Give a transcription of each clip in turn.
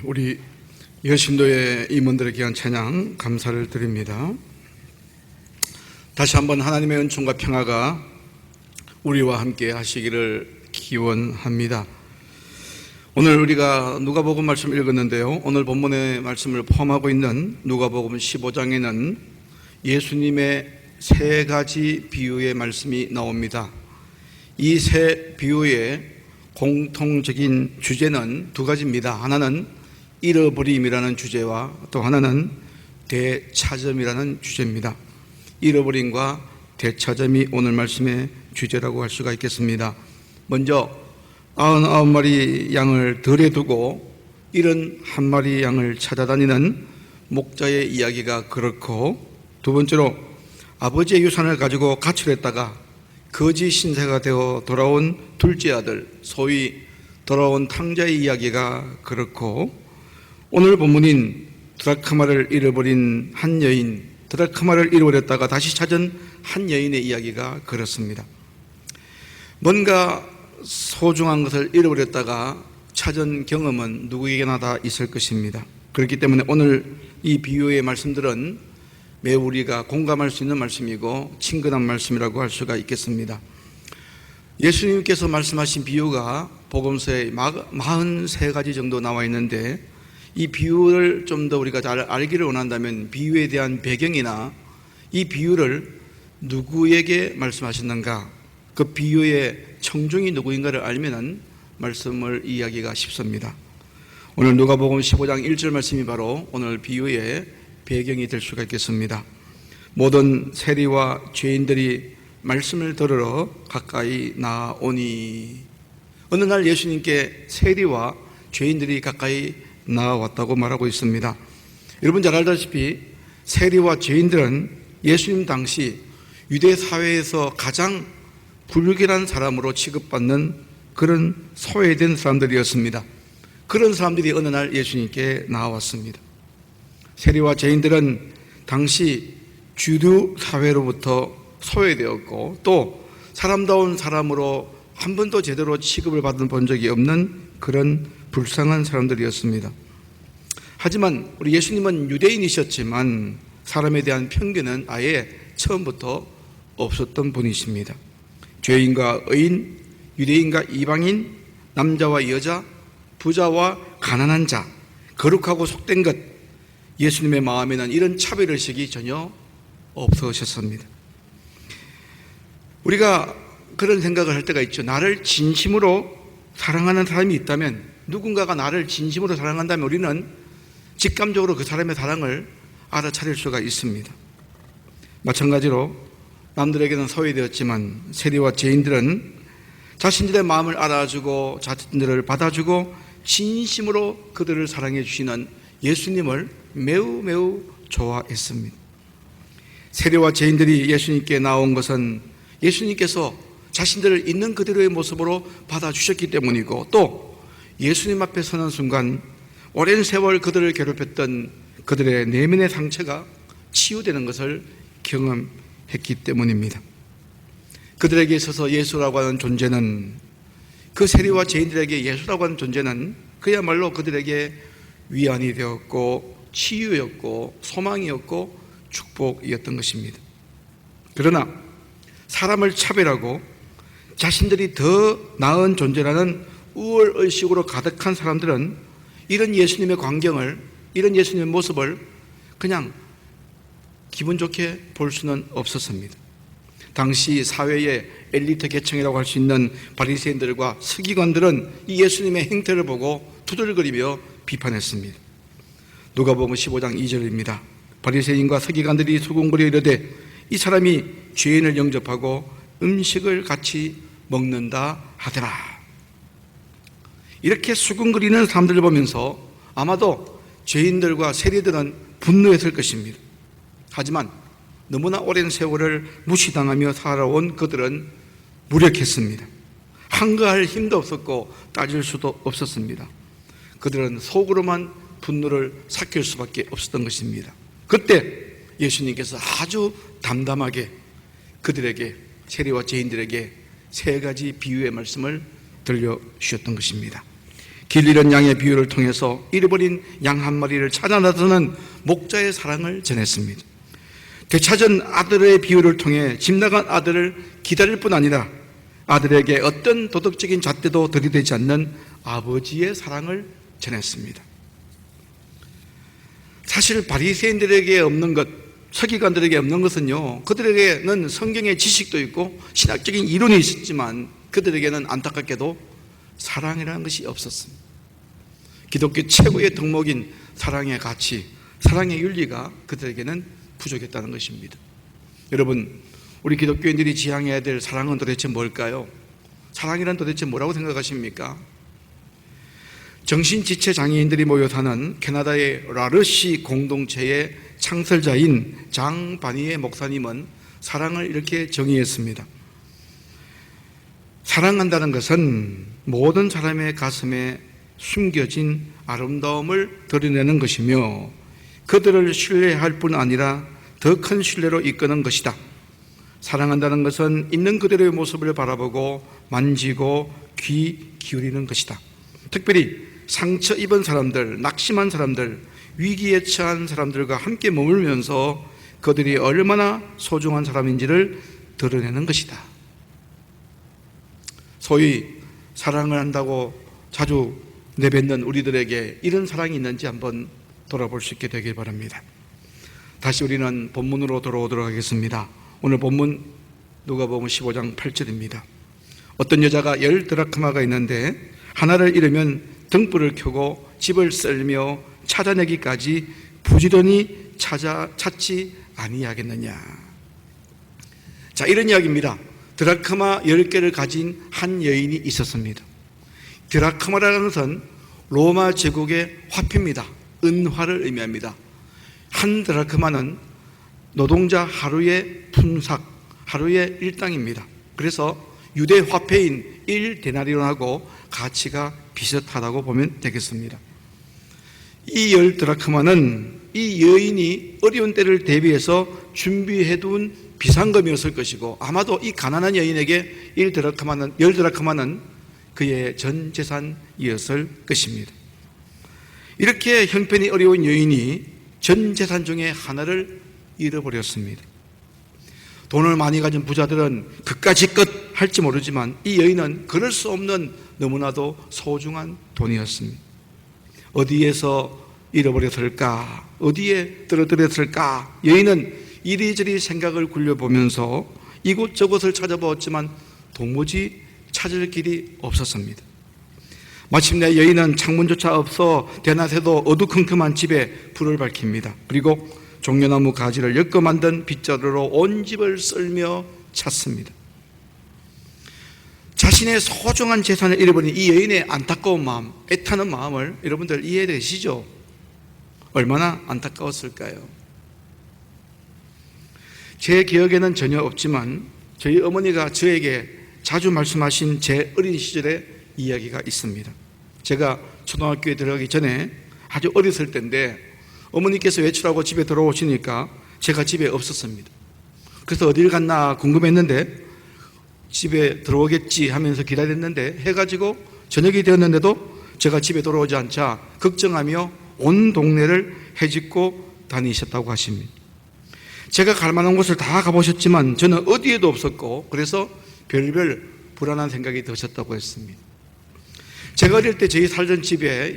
우리 여신도의 임원들에 귀한 찬양 감사를 드립니다. 다시 한번 하나님의 은총과 평화가 우리와 함께 하시기를 기원합니다. 오늘 우리가 누가복음 말씀을 읽었는데요, 오늘 본문의 말씀을 포함하고 있는 누가복음 15장에는 예수님의 세 가지 비유의 말씀이 나옵니다. 이 세 비유의 공통적인 주제는 두 가지입니다. 하나는 잃어버림이라는 주제와 또 하나는 되찾음이라는 주제입니다. 잃어버림과 되찾음이 오늘 말씀의 주제라고 할 수가 있겠습니다. 먼저 99마리 양을 덜에 두고 71마리 양을 찾아다니는 목자의 이야기가 그렇고, 두 번째로 아버지의 유산을 가지고 가출했다가 거지 신세가 되어 돌아온 둘째 아들, 소위 돌아온 탕자의 이야기가 그렇고, 오늘 본문인 드라크마를 잃어버린 한 여인, 드라크마를 잃어버렸다가 다시 찾은 한 여인의 이야기가 그렇습니다. 뭔가 소중한 것을 잃어버렸다가 찾은 경험은 누구에게나 다 있을 것입니다. 그렇기 때문에 오늘 이 비유의 말씀들은 매우 우리가 공감할 수 있는 말씀이고 친근한 말씀이라고 할 수가 있겠습니다. 예수님께서 말씀하신 비유가 복음서에 43가지 정도 나와 있는데, 이 비유를 좀 더 우리가 잘 알기를 원한다면 비유에 대한 배경이나 이 비유를 누구에게 말씀하셨는가, 그 비유의 청중이 누구인가를 알면은 말씀을 이해하기가 쉽습니다. 오늘 누가복음 15장 1절 말씀이 바로 오늘 비유의 배경이 될 수가 있겠습니다. 모든 세리와 죄인들이 말씀을 들으러 가까이 나오니, 어느 날 예수님께 세리와 죄인들이 가까이 나왔다고 말하고 있습니다. 여러분 잘 알다시피 세리와 죄인들은 예수님 당시 유대 사회에서 가장 불결한 사람으로 취급받는 그런 소외된 사람들이었습니다. 그런 사람들이 어느 날 예수님께 나왔습니다. 세리와 죄인들은 당시 주류 사회로부터 소외되었고, 또 사람다운 사람으로 한 번도 제대로 취급을 받은 본 적이 없는 그런 불쌍한 사람들이었습니다. 하지만 우리 예수님은 유대인이셨지만 사람에 대한 편견은 아예 처음부터 없었던 분이십니다. 죄인과 의인, 유대인과 이방인, 남자와 여자, 부자와 가난한 자, 거룩하고 속된 것, 예수님의 마음에는 이런 차별의식이 전혀 없으셨습니다. 우리가 그런 생각을 할 때가 있죠. 나를 진심으로 사랑하는 사람이 있다면, 누군가가 나를 진심으로 사랑한다면 우리는 직감적으로 그 사람의 사랑을 알아차릴 수가 있습니다. 마찬가지로 남들에게는 소외되었지만 세리와 죄인들은 자신들의 마음을 알아주고 자신들을 받아주고 진심으로 그들을 사랑해 주시는 예수님을 매우 좋아했습니다. 세리와 죄인들이 예수님께 나온 것은 예수님께서 자신들을 있는 그대로의 모습으로 받아주셨기 때문이고, 또 예수님 앞에 서는 순간 오랜 세월 그들을 괴롭혔던 그들의 내면의 상처가 치유되는 것을 경험했기 때문입니다. 그들에게 있어서 예수라고 하는 존재는, 그 세리와 죄인들에게 예수라고 하는 존재는 그야말로 그들에게 위안이 되었고 치유였고 소망이었고 축복이었던 것입니다. 그러나 사람을 차별하고 자신들이 더 나은 존재라는 우월의식으로 가득한 사람들은 이런 예수님의 광경을, 이런 예수님의 모습을 그냥 기분 좋게 볼 수는 없었습니다. 당시 사회의 엘리트 계층이라고 할 수 있는 바리새인들과 서기관들은 이 예수님의 행태를 보고 투덜거리며 비판했습니다. 누가복음 15장 2절입니다. 바리새인과 서기관들이 수군거려 이르되 이 사람이 죄인을 영접하고 음식을 같이 먹는다 하더라. 이렇게 수군거리는 사람들을 보면서 아마도 죄인들과 세리들은 분노했을 것입니다. 하지만 너무나 오랜 세월을 무시당하며 살아온 그들은 무력했습니다. 한가할 힘도 없었고 따질 수도 없었습니다. 그들은 속으로만 분노를 삭힐 수밖에 없었던 것입니다. 그때 예수님께서 아주 담담하게 그들에게, 세리와 죄인들에게 세 가지 비유의 말씀을 들려주셨던 것입니다. 길 잃은 양의 비유를 통해서 잃어버린 양 한 마리를 찾아 나서는 목자의 사랑을 전했습니다. 되찾은 아들의 비유를 통해 집 나간 아들을 기다릴 뿐 아니라 아들에게 어떤 도덕적인 잣대도 들이대지 않는 아버지의 사랑을 전했습니다. 사실 바리새인들에게 없는 것, 서기관들에게 없는 것은요, 그들에게는 성경의 지식도 있고 신학적인 이론이 있었지만 그들에게는 안타깝게도 사랑이라는 것이 없었습니다. 기독교 최고의 덕목인 사랑의 가치, 사랑의 윤리가 그들에게는 부족했다는 것입니다. 여러분, 우리 기독교인들이 지향해야 될 사랑은 도대체 뭘까요? 사랑이란 도대체 뭐라고 생각하십니까? 정신지체 장애인들이 모여 사는 캐나다의 라르시 공동체의 창설자인 장 바니에 목사님은 사랑을 이렇게 정의했습니다. 사랑한다는 것은 모든 사람의 가슴에 숨겨진 아름다움을 드러내는 것이며 그들을 신뢰할 뿐 아니라 더 큰 신뢰로 이끄는 것이다. 사랑한다는 것은 있는 그대로의 모습을 바라보고 만지고 귀 기울이는 것이다. 특별히 상처 입은 사람들, 낙심한 사람들, 위기에 처한 사람들과 함께 머물면서 그들이 얼마나 소중한 사람인지를 드러내는 것이다. 소위 사랑을 한다고 자주 내뱉는 우리들에게 이런 사랑이 있는지 한번 돌아볼 수 있게 되길 바랍니다. 다시 우리는 본문으로 돌아오도록 하겠습니다. 오늘 본문 누가복음 15장 8절입니다. 어떤 여자가 10드라크마가 있는데 하나를 잃으면 등불을 켜고 집을 썰며 찾아내기까지 부지런히 찾지 아니하겠느냐. 자, 이런 이야기입니다. 드라크마 10개를 가진 한 여인이 있었습니다. 드라크마라는 것은 로마 제국의 화폐입니다. 은화를 의미합니다. 한 드라크마는 노동자 하루의 품삯, 하루의 일당입니다. 그래서 유대 화폐인 1데나리온하고 가치가 비슷하다고 보면 되겠습니다. 이 10드라크마는 이 여인이 어려운 때를 대비해서 준비해둔 비상금이었을 것이고 아마도 이 가난한 여인에게 10드라크마는 그의 전 재산이었을 것입니다. 이렇게 형편이 어려운 여인이 전 재산 중에 하나를 잃어버렸습니다. 돈을 많이 가진 부자들은 그까짓 것 할지 모르지만 이 여인은 그럴 수 없는 너무나도 소중한 돈이었습니다. 어디에서 잃어버렸을까? 어디에 떨어뜨렸을까? 여인은 이리저리 생각을 굴려보면서 이곳저곳을 찾아보았지만 도무지 찾을 길이 없었습니다. 마침내 여인은 창문조차 없어 대낮에도 어두컴컴한 집에 불을 밝힙니다. 그리고 종려나무 가지를 엮어 만든 빗자루로 온 집을 썰며 찾습니다. 자신의 소중한 재산을 잃어버린 이 여인의 안타까운 마음, 애타는 마음을 여러분들 이해되시죠? 얼마나 안타까웠을까요? 제 기억에는 전혀 없지만 저희 어머니가 저에게 자주 말씀하신 제 어린 시절의 이야기가 있습니다. 제가 초등학교에 들어가기 전에 아주 어렸을 때인데 어머니께서 외출하고 집에 들어오시니까 제가 집에 없었습니다. 그래서 어딜 갔나 궁금했는데 집에 들어오겠지 하면서 기다렸는데 해가지고 저녁이 되었는데도 제가 집에 돌아오지 않자 걱정하며 온 동네를 헤집고 다니셨다고 하십니다. 제가 갈 만한 곳을 다 가보셨지만 저는 어디에도 없었고 그래서 별별 불안한 생각이 드셨다고 했습니다. 제가 어릴 때 저희 살던 집에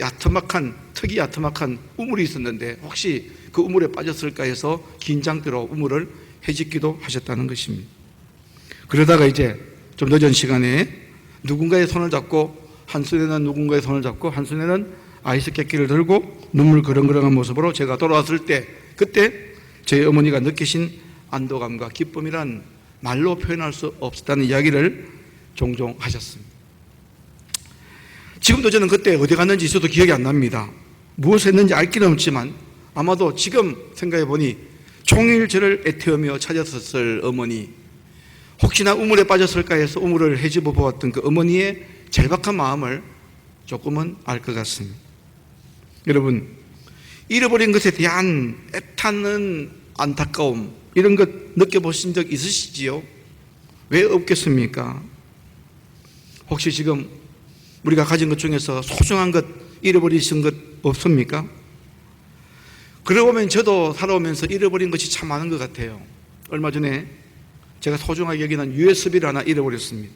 특이 야트막한 우물이 있었는데 혹시 그 우물에 빠졌을까 해서 긴장대로 우물을 헤집기도 하셨다는 것입니다. 그러다가 이제 좀 늦은 시간에 누군가의 손을 잡고 한 손에는 누군가의 손을 잡고 한 손에는 아이스 깨끼를 들고 눈물 그렁그렁한 모습으로 제가 돌아왔을 때 그때 저희 어머니가 느끼신 안도감과 기쁨이란 말로 표현할 수 없었다는 이야기를 종종 하셨습니다. 지금도 저는 그때 어디 갔는지 저도 기억이 안 납니다. 무엇을 했는지 알 길은 없지만 아마도 지금 생각해 보니 종일 저를 애태우며 찾았었을 어머니, 혹시나 우물에 빠졌을까 해서 우물을 헤집어 보았던 그 어머니의 절박한 마음을 조금은 알 것 같습니다. 여러분, 잃어버린 것에 대한 애타는 안타까움, 이런 것 느껴보신 적 있으시지요? 왜 없겠습니까? 혹시 지금 우리가 가진 것 중에서 소중한 것 잃어버리신 것 없습니까? 그러고 보면 저도 살아오면서 잃어버린 것이 참 많은 것 같아요. 얼마 전에 제가 소중하게 여기는 USB를 하나 잃어버렸습니다.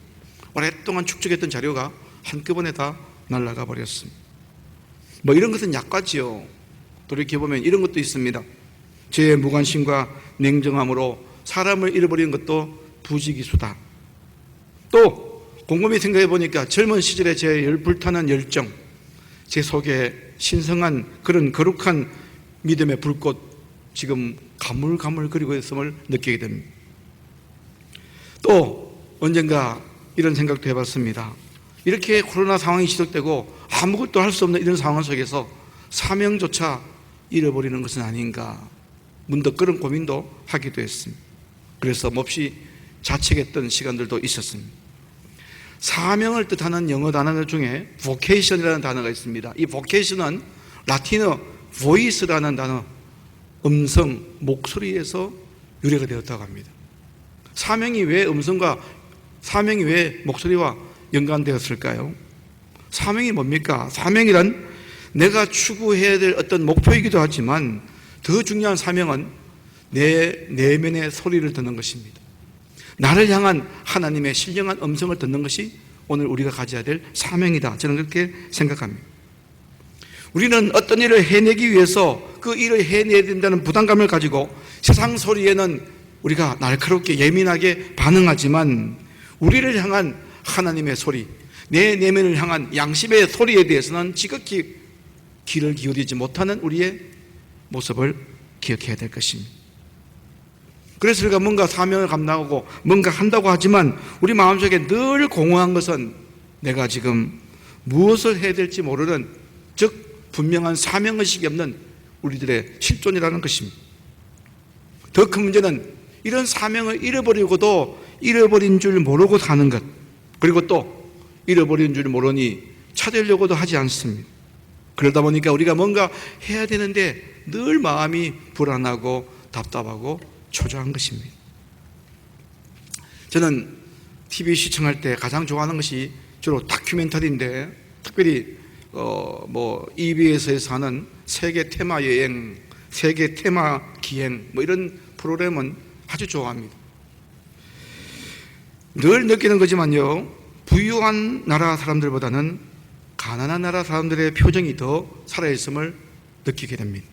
오랫동안 축적했던 자료가 한꺼번에 다 날아가 버렸습니다. 뭐 이런 것은 약과지요. 돌이켜보면 이런 것도 있습니다. 제 무관심과 냉정함으로 사람을 잃어버리는 것도 부지기수다. 또 곰곰이 생각해 보니까 젊은 시절에 제 불타는 열정, 제 속에 신성한 그런 거룩한 믿음의 불꽃 지금 가물가물거리고 있음을 느끼게 됩니다. 또 언젠가 이런 생각도 해봤습니다. 이렇게 코로나 상황이 지속되고 아무것도 할 수 없는 이런 상황 속에서 사명조차 잃어버리는 것은 아닌가, 문득 그런 고민도 하기도 했습니다. 그래서 몹시 자책했던 시간들도 있었습니다. 사명을 뜻하는 영어 단어 중에 vocation이라는 단어가 있습니다. 이 vocation은 라틴어 voice라는 단어, 음성, 목소리에서 유래가 되었다고 합니다. 사명이 왜 목소리와 연관되었을까요? 사명이 뭡니까? 사명이란 내가 추구해야 될 어떤 목표이기도 하지만 더 중요한 사명은 내 내면의 소리를 듣는 것입니다. 나를 향한 하나님의 신령한 음성을 듣는 것이 오늘 우리가 가져야 될 사명이다. 저는 그렇게 생각합니다. 우리는 어떤 일을 해내기 위해서 그 일을 해내야 된다는 부담감을 가지고 세상 소리에는 우리가 날카롭게 예민하게 반응하지만 우리를 향한 하나님의 소리, 내 내면을 향한 양심의 소리에 대해서는 지극히 귀를 기울이지 못하는 우리의 모습을 기억해야 될 것입니다. 그래서 우리가 뭔가 사명을 감당하고 뭔가 한다고 하지만 우리 마음속에 늘 공허한 것은 내가 지금 무엇을 해야 될지 모르는, 즉 분명한 사명의식이 없는 우리들의 실존이라는 것입니다. 더 큰 문제는 이런 사명을 잃어버리고도 잃어버린 줄 모르고 사는 것, 그리고 또 잃어버린 줄 모르니 찾으려고도 하지 않습니다. 그러다 보니까 우리가 뭔가 해야 되는데 늘 마음이 불안하고 답답하고 초조한 것입니다. 저는 TV 시청할 때 가장 좋아하는 것이 주로 다큐멘터리인데, 특별히 EBS에서 하는 세계 테마 여행, 세계 테마 기행 이런 프로그램은 아주 좋아합니다. 늘 느끼는 거지만요, 부유한 나라 사람들보다는 가난한 나라 사람들의 표정이 더 살아있음을 느끼게 됩니다.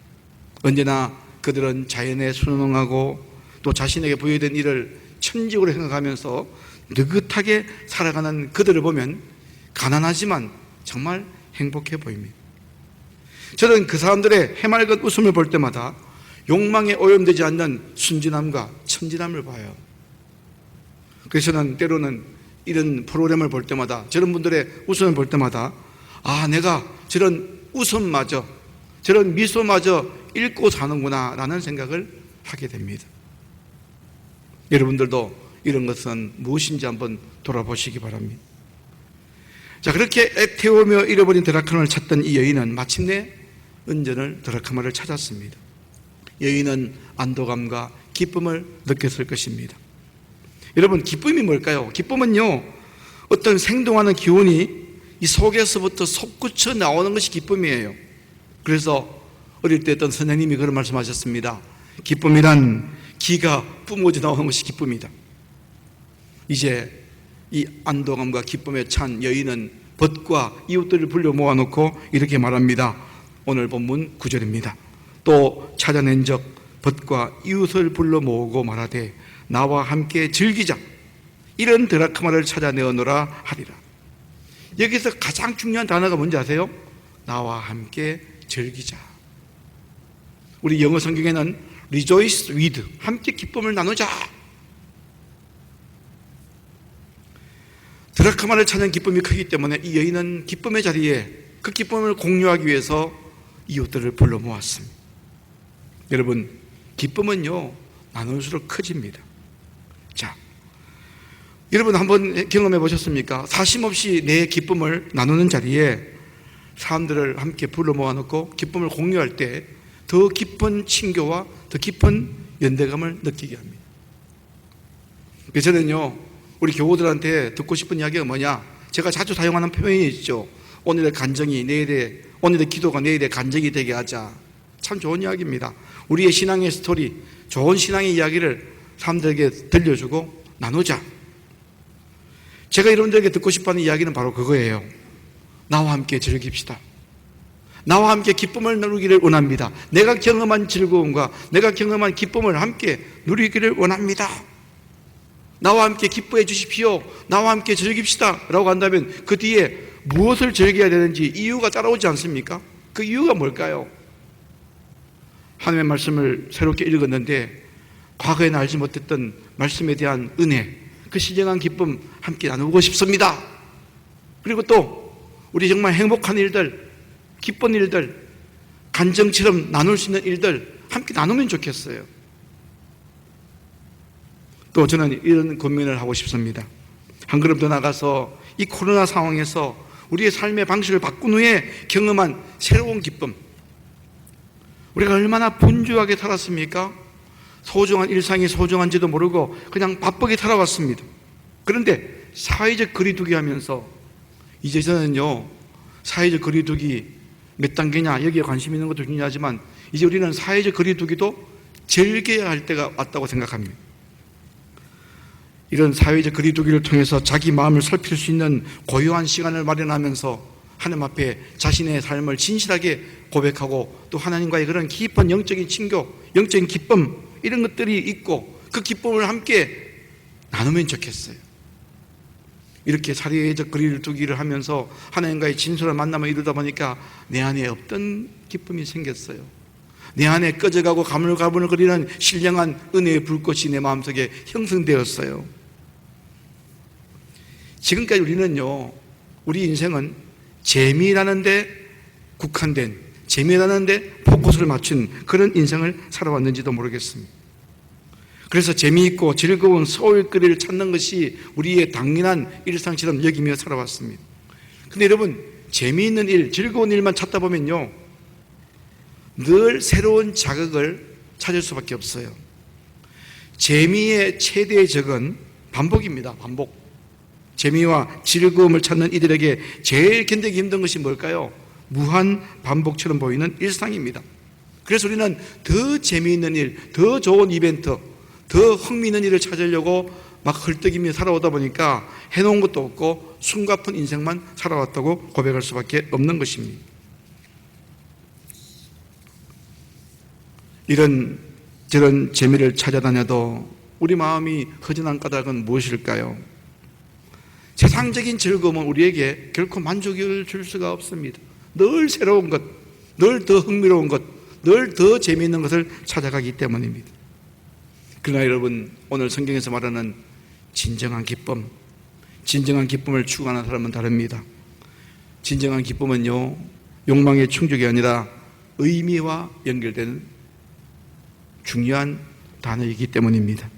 언제나 그들은 자연에 순응하고 또 자신에게 부여된 일을 천직으로 생각하면서 느긋하게 살아가는 그들을 보면 가난하지만 정말 행복해 보입니다. 저는 그 사람들의 해맑은 웃음을 볼 때마다 욕망에 오염되지 않는 순진함과 천진함을 봐요. 그래서 저는 때로는 이런 프로그램을 볼 때마다, 저런 분들의 웃음을 볼 때마다 내가 저런 웃음마저, 저런 미소마저 잃고 사는구나 라는 생각을 하게 됩니다. 여러분들도 이런 것은 무엇인지 한번 돌아보시기 바랍니다. 자, 그렇게 애태우며 잃어버린 드라크마를 찾던 이 여인은 마침내 은전을 드라크마를 찾았습니다. 여인은 안도감과 기쁨을 느꼈을 것입니다. 여러분, 기쁨이 뭘까요? 기쁨은요, 어떤 생동하는 기운이 이 속에서부터 솟구쳐 나오는 것이 기쁨이에요. 그래서 어릴 때 어떤 선생님이 그런 말씀하셨습니다. 기쁨이란 기가 뿜어져 나오는 것이 기쁨이다. 이제 이 안도감과 기쁨에 찬 여인은 벗과 이웃들을 불러 모아놓고 이렇게 말합니다. 오늘 본문 9절입니다. 또 찾아낸 적 벗과 이웃을 불러 모으고 말하되 나와 함께 즐기자. 이런 드라크마를 찾아내어노라 하리라. 여기서 가장 중요한 단어가 뭔지 아세요? 나와 함께 즐기자. 우리 영어 성경에는 rejoice with, 함께 기쁨을 나누자. 드라크마를 찾는 기쁨이 크기 때문에 이 여인은 기쁨의 자리에 그 기쁨을 공유하기 위해서 이웃들을 불러 모았습니다. 여러분, 기쁨은요, 나눌수록 커집니다. 자, 여러분 한번 경험해 보셨습니까? 사심없이 내 기쁨을 나누는 자리에 사람들을 함께 불러 모아놓고 기쁨을 공유할 때 더 깊은 친교와 더 깊은 연대감을 느끼게 합니다. 그래서 저는요, 우리 교우들한테 듣고 싶은 이야기가 뭐냐? 제가 자주 사용하는 표현이 있죠. 오늘의 간정이 내일의, 오늘의 기도가 내일의 간정이 되게 하자. 참 좋은 이야기입니다. 우리의 신앙의 스토리, 좋은 신앙의 이야기를 사람들에게 들려주고 나누자. 제가 여러분들에게 듣고 싶어하는 이야기는 바로 그거예요. 나와 함께 즐깁시다. 나와 함께 기쁨을 누리기를 원합니다. 내가 경험한 즐거움과 내가 경험한 기쁨을 함께 누리기를 원합니다. 나와 함께 기뻐해 주십시오. 나와 함께 즐깁시다 라고 한다면 그 뒤에 무엇을 즐겨야 되는지 이유가 따라오지 않습니까? 그 이유가 뭘까요? 하나님의 말씀을 새롭게 읽었는데 과거에 알지 못했던 말씀에 대한 은혜, 그 신령한 기쁨 함께 나누고 싶습니다. 그리고 또 우리 정말 행복한 일들, 기쁜 일들, 간정처럼 나눌 수 있는 일들 함께 나누면 좋겠어요. 또 저는 이런 고민을 하고 싶습니다. 한 걸음 더 나가서 이 코로나 상황에서 우리의 삶의 방식을 바꾼 후에 경험한 새로운 기쁨, 우리가 얼마나 분주하게 살았습니까? 소중한 일상이 소중한지도 모르고 그냥 바쁘게 살아왔습니다. 그런데 사회적 거리두기 하면서 이제 저는요, 사회적 거리두기 몇 단계냐 여기에 관심 있는 것도 중요하지만 이제 우리는 사회적 거리두기도 즐겨야 할 때가 왔다고 생각합니다. 이런 사회적 거리두기를 통해서 자기 마음을 살필 수 있는 고요한 시간을 마련하면서 하나님 앞에 자신의 삶을 진실하게 고백하고 또 하나님과의 그런 깊은 영적인 친교, 영적인 기쁨 이런 것들이 있고 그 기쁨을 함께 나누면 좋겠어요. 이렇게 사회적 거리두기를 하면서 하나님과의 진솔한 만남을 이루다 보니까 내 안에 없던 기쁨이 생겼어요. 내 안에 꺼져가고 가물가물거리는 신령한 은혜의 불꽃이 내 마음속에 형성되었어요. 지금까지 우리는요, 우리 인생은 재미라는 데 국한된, 재미라는 데 포커스를 맞춘 그런 인생을 살아왔는지도 모르겠습니다. 그래서 재미있고 즐거운 소일거리를 찾는 것이 우리의 당연한 일상처럼 여기며 살아왔습니다. 근데 여러분, 재미있는 일, 즐거운 일만 찾다 보면요, 늘 새로운 자극을 찾을 수밖에 없어요. 재미의 최대의 적은 반복입니다. 반복. 재미와 즐거움을 찾는 이들에게 제일 견디기 힘든 것이 뭘까요? 무한 반복처럼 보이는 일상입니다. 그래서 우리는 더 재미있는 일, 더 좋은 이벤트, 더 흥미있는 일을 찾으려고 막 헐떡이며 살아오다 보니까 해놓은 것도 없고 숨가쁜 인생만 살아왔다고 고백할 수밖에 없는 것입니다. 이런 저런 재미를 찾아다녀도 우리 마음이 허전한 까닭은 무엇일까요? 세상적인 즐거움은 우리에게 결코 만족을 줄 수가 없습니다. 늘 새로운 것, 늘 더 흥미로운 것, 늘 더 재미있는 것을 찾아가기 때문입니다. 그러나 여러분, 오늘 성경에서 말하는 진정한 기쁨, 진정한 기쁨을 추구하는 사람은 다릅니다. 진정한 기쁨은요, 욕망의 충족이 아니라 의미와 연결되는 중요한 단어이기 때문입니다.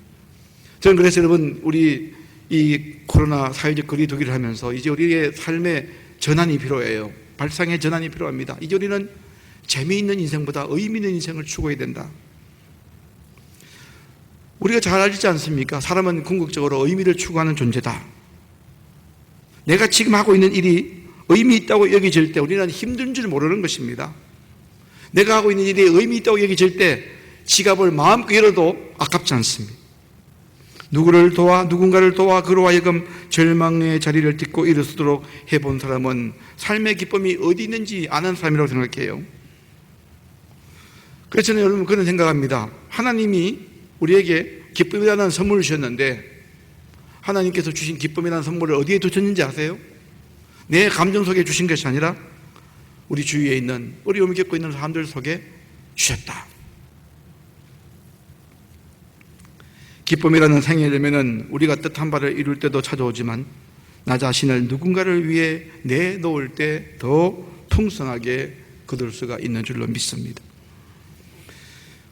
저는 그래서 여러분, 우리 이 코로나 사회적 거리두기를 하면서 이제 우리의 삶의 전환이 필요해요. 발상의 전환이 필요합니다. 이제 우리는 재미있는 인생보다 의미 있는 인생을 추구해야 된다. 우리가 잘 알지 않습니까? 사람은 궁극적으로 의미를 추구하는 존재다. 내가 지금 하고 있는 일이 의미 있다고 여겨질 때 우리는 힘든 줄 모르는 것입니다. 내가 하고 있는 일이 의미 있다고 여겨질 때 지갑을 마음껏 열어도 아깝지 않습니다. 누군가를 도와 그로 하여금 절망의 자리를 딛고 일어서도록 해본 사람은 삶의 기쁨이 어디 있는지 아는 사람이라고 생각해요. 그래서 저는 여러분 그런 생각합니다. 하나님이 우리에게 기쁨이라는 선물을 주셨는데 하나님께서 주신 기쁨이라는 선물을 어디에 두셨는지 아세요? 내 감정 속에 주신 것이 아니라 우리 주위에 있는 어려움을 겪고 있는 사람들 속에 주셨다. 기쁨이라는 생애라면은 우리가 뜻한 바를 이룰 때도 찾아오지만 나 자신을 누군가를 위해 내놓을 때 더 풍성하게 거둘 수가 있는 줄로 믿습니다.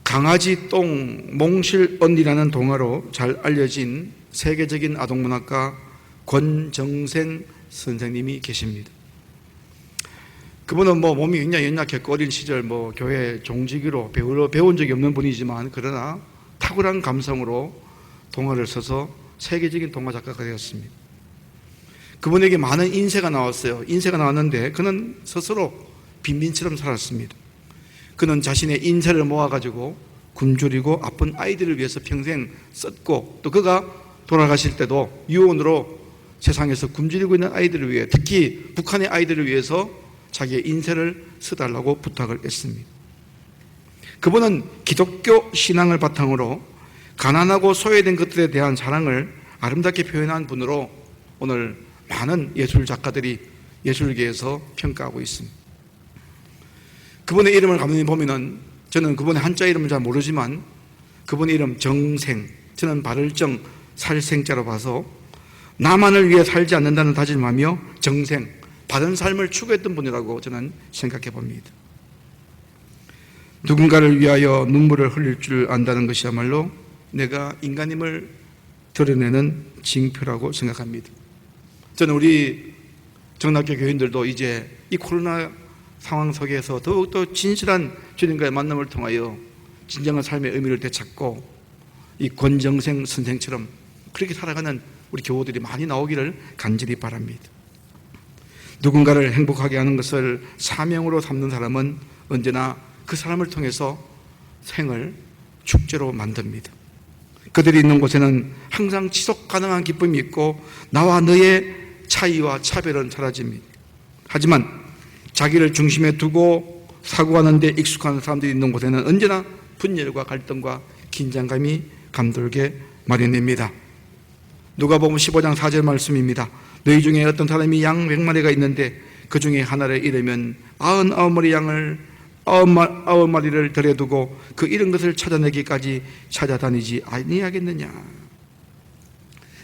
강아지 똥 몽실 언니라는 동화로 잘 알려진 세계적인 아동문학가 권정생 선생님이 계십니다. 그분은 몸이 굉장히 연약했고 어린 시절 교회 종직으로 배운 적이 없는 분이지만 그러나 탁월한 감성으로 동화를 써서 세계적인 동화 작가가 되었습니다. 그분에게 많은 인세가 나왔어요. 인세가 나왔는데 그는 스스로 빈민처럼 살았습니다. 그는 자신의 인세를 모아가지고 굶주리고 아픈 아이들을 위해서 평생 썼고, 또 그가 돌아가실 때도 유언으로 세상에서 굶주리고 있는 아이들을 위해, 특히 북한의 아이들을 위해서 자기의 인세를 써달라고 부탁을 했습니다. 그분은 기독교 신앙을 바탕으로 가난하고 소외된 것들에 대한 사랑을 아름답게 표현한 분으로 오늘 많은 예술 작가들이 예술계에서 평가하고 있습니다. 그분의 이름을 가만히 보면은, 저는 그분의 한자 이름은 잘 모르지만 그분의 이름 정생, 저는 발을정 살생자로 봐서 나만을 위해 살지 않는다는 다짐하며 정생, 바른 삶을 추구했던 분이라고 저는 생각해 봅니다. 누군가를 위하여 눈물을 흘릴 줄 안다는 것이야말로 내가 인간임을 드러내는 징표라고 생각합니다. 저는 우리 정락교 교인들도 이제 이 코로나 상황 속에서 더욱더 진실한 주님과의 만남을 통하여 진정한 삶의 의미를 되찾고 이 권정생 선생처럼 그렇게 살아가는 우리 교우들이 많이 나오기를 간절히 바랍니다. 누군가를 행복하게 하는 것을 사명으로 삼는 사람은 언제나 그 사람을 통해서 생을 축제로 만듭니다. 그들이 있는 곳에는 항상 지속 가능한 기쁨이 있고 나와 너의 차이와 차별은 사라집니다. 하지만 자기를 중심에 두고 사고하는 데 익숙한 사람들이 있는 곳에는 언제나 분열과 갈등과 긴장감이 감돌게 마련입니다. 누가복음 15장 4절 말씀입니다. 너희 중에 어떤 사람이 양 100마리가 있는데 그 중에 하나를 잃으면 99마리 양을 99마리를 들여두고 그 잃은 것을 찾아내기까지 찾아다니지 아니하겠느냐.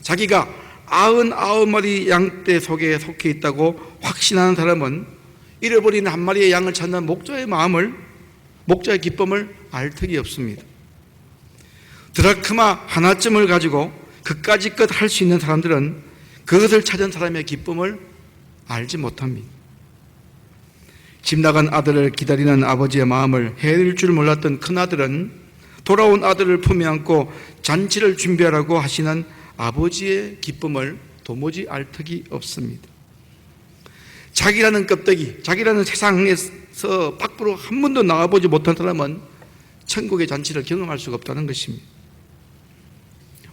자기가 99마리 양떼 속에 속해 있다고 확신하는 사람은 잃어버린 한 마리의 양을 찾는 목자의 마음을, 목자의 기쁨을 알 턱이 없습니다. 드라크마 하나쯤을 가지고 그까짓 것 할 수 있는 사람들은 그것을 찾은 사람의 기쁨을 알지 못합니다. 집 나간 아들을 기다리는 아버지의 마음을 헤아릴 줄 몰랐던 큰아들은 돌아온 아들을 품에 안고 잔치를 준비하라고 하시는 아버지의 기쁨을 도무지 알 턱이 없습니다. 자기라는 껍데기, 자기라는 세상에서 밖으로 한 번도 나와보지 못한 사람은 천국의 잔치를 경험할 수가 없다는 것입니다.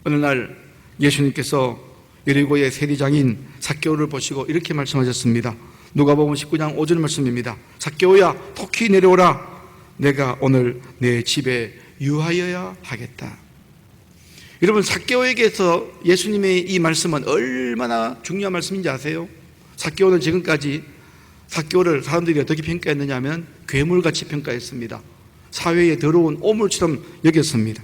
어느 날 예수님께서 여리고의 세리장인 삭개오를 보시고 이렇게 말씀하셨습니다. 누가복음 19장 5절 말씀입니다. 삭개오야, 속히 내려오라. 내가 오늘 내 집에 유하여야 하겠다. 여러분, 삭개오에게서 예수님의 이 말씀은 얼마나 중요한 말씀인지 아세요? 삭개오는 지금까지 삭개오를 사람들이 어떻게 평가했느냐 하면 괴물같이 평가했습니다. 사회에 더러운 오물처럼 여겼습니다.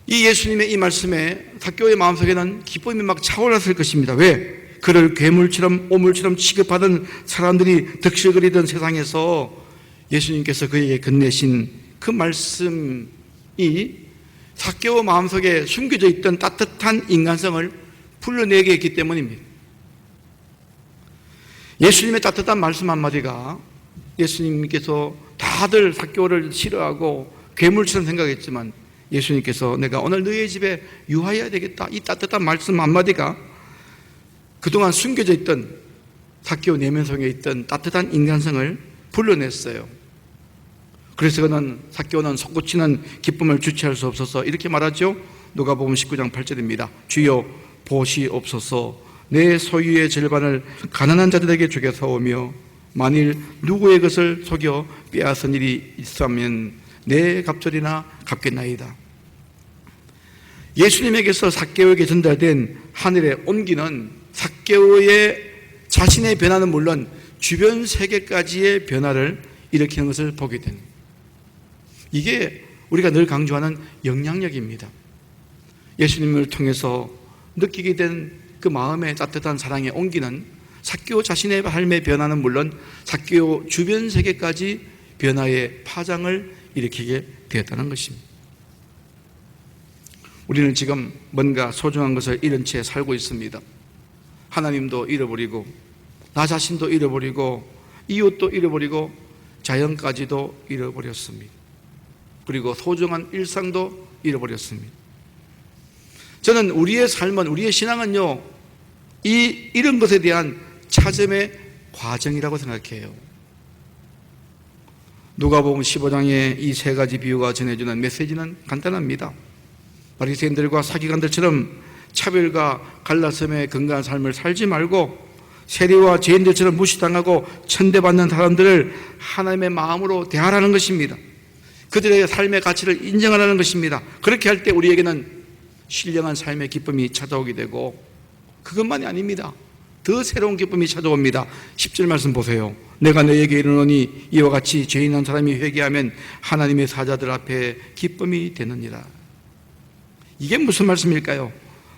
이 예수님의 이 말씀에 삭개오의 마음속에는 기쁨이 막 차올랐을 것입니다. 왜? 그를 괴물처럼 오물처럼 취급하던 사람들이 득실거리던 세상에서 예수님께서 그에게 건네신 그 말씀이 삭개오 마음속에 숨겨져 있던 따뜻한 인간성을 풀려내게 했기 때문입니다. 예수님의 따뜻한 말씀 한마디가 예수님께서 다들 삭개오를 싫어하고 괴물처럼 생각했지만 예수님께서 내가 오늘 너희 집에 유하여야 되겠다, 이 따뜻한 말씀 한마디가 그동안 숨겨져 있던 삭개오 내면 속에 있던 따뜻한 인간성을 불러냈어요. 그래서 그는 삭개오는 솟구치는 기쁨을 주체할 수 없어서 이렇게 말하죠. 누가복음 19장 8절입니다. 주여 보시옵소서, 내 소유의 절반을 가난한 자들에게 주겠사오며 만일 누구의 것을 속여 빼앗은 일이 있으면 내 갑절이나 갚겠나이다. 예수님에게서 삭개오에게 전달된 하늘의 온기는 삭개오의 자신의 변화는 물론 주변 세계까지의 변화를 일으키는 것을 보게 됩니다. 이게 우리가 늘 강조하는 영향력입니다. 예수님을 통해서 느끼게 된 그 마음의 따뜻한 사랑의 온기는 삭개오 자신의 삶의 변화는 물론 삭개오 주변 세계까지 변화의 파장을 일으키게 되었다는 것입니다. 우리는 지금 뭔가 소중한 것을 잃은 채 살고 있습니다. 하나님도 잃어버리고 나 자신도 잃어버리고 이웃도 잃어버리고 자연까지도 잃어버렸습니다. 그리고 소중한 일상도 잃어버렸습니다. 저는 우리의 삶은, 우리의 신앙은요, 이런 것에 대한 찾음의 과정이라고 생각해요. 누가복음 15장의 이 세 가지 비유가 전해주는 메시지는 간단합니다. 바리새인들과 사기관들처럼 차별과 갈라섬의 건강한 삶을 살지 말고 세리와 죄인들처럼 무시당하고 천대받는 사람들을 하나님의 마음으로 대하라는 것입니다. 그들의 삶의 가치를 인정하라는 것입니다. 그렇게 할 때 우리에게는 신령한 삶의 기쁨이 찾아오게 되고, 그것만이 아닙니다. 더 새로운 기쁨이 찾아옵니다. 10절 말씀 보세요. 내가 너에게 이르노니 이와 같이 죄인한 사람이 회개하면 하나님의 사자들 앞에 기쁨이 되느니라. 이게 무슨 말씀일까요?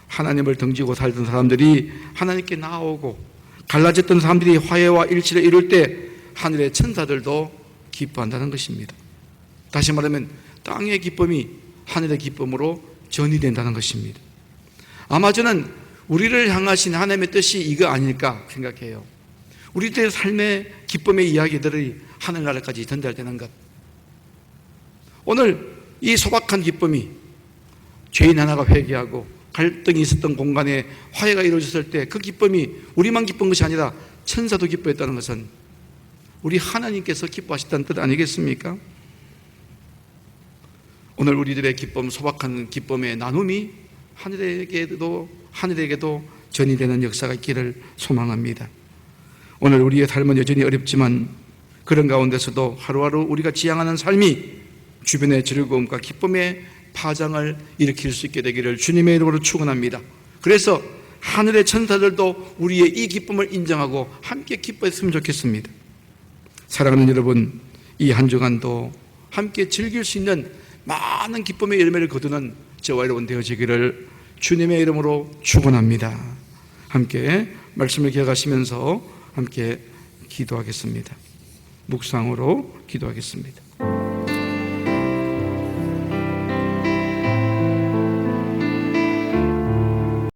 하나님을 등지고 살던 사람들이 하나님께 나아오고, 갈라졌던 사람들이 화해와 일치를 이룰 때 하늘의 천사들도 기뻐한다는 것입니다. 다시 말하면 땅의 기쁨이 하늘의 기쁨으로 전이된다는 것입니다. 아마 저는 우리를 향하신 하나님의 뜻이 이거 아닐까 생각해요. 우리들의 삶의 기쁨의 이야기들이 하늘나라까지 전달되는 것. 오늘 이 소박한 기쁨이 죄인 하나가 회개하고 갈등이 있었던 공간에 화해가 이루어졌을 때 그 기쁨이 우리만 기쁜 것이 아니라 천사도 기뻐했다는 것은 우리 하나님께서 기뻐하셨다는 뜻 아니겠습니까? 오늘 우리들의 기쁨, 소박한 기쁨의 나눔이 하늘에게도 전이되는 역사가 있기를 소망합니다. 오늘 우리의 삶은 여전히 어렵지만 그런 가운데서도 하루하루 우리가 지향하는 삶이 주변의 즐거움과 기쁨의 파장을 일으킬 수 있게 되기를 주님의 이름으로 축원합니다. 그래서 하늘의 천사들도 우리의 이 기쁨을 인정하고 함께 기뻐했으면 좋겠습니다. 사랑하는 여러분, 이 한 주간도 함께 즐길 수 있는 많은 기쁨의 열매를 거두는 저와 여러분 되어지기를 주님의 이름으로 축원합니다. 함께 말씀을 기억하시면서 함께 기도하겠습니다. 묵상으로 기도하겠습니다.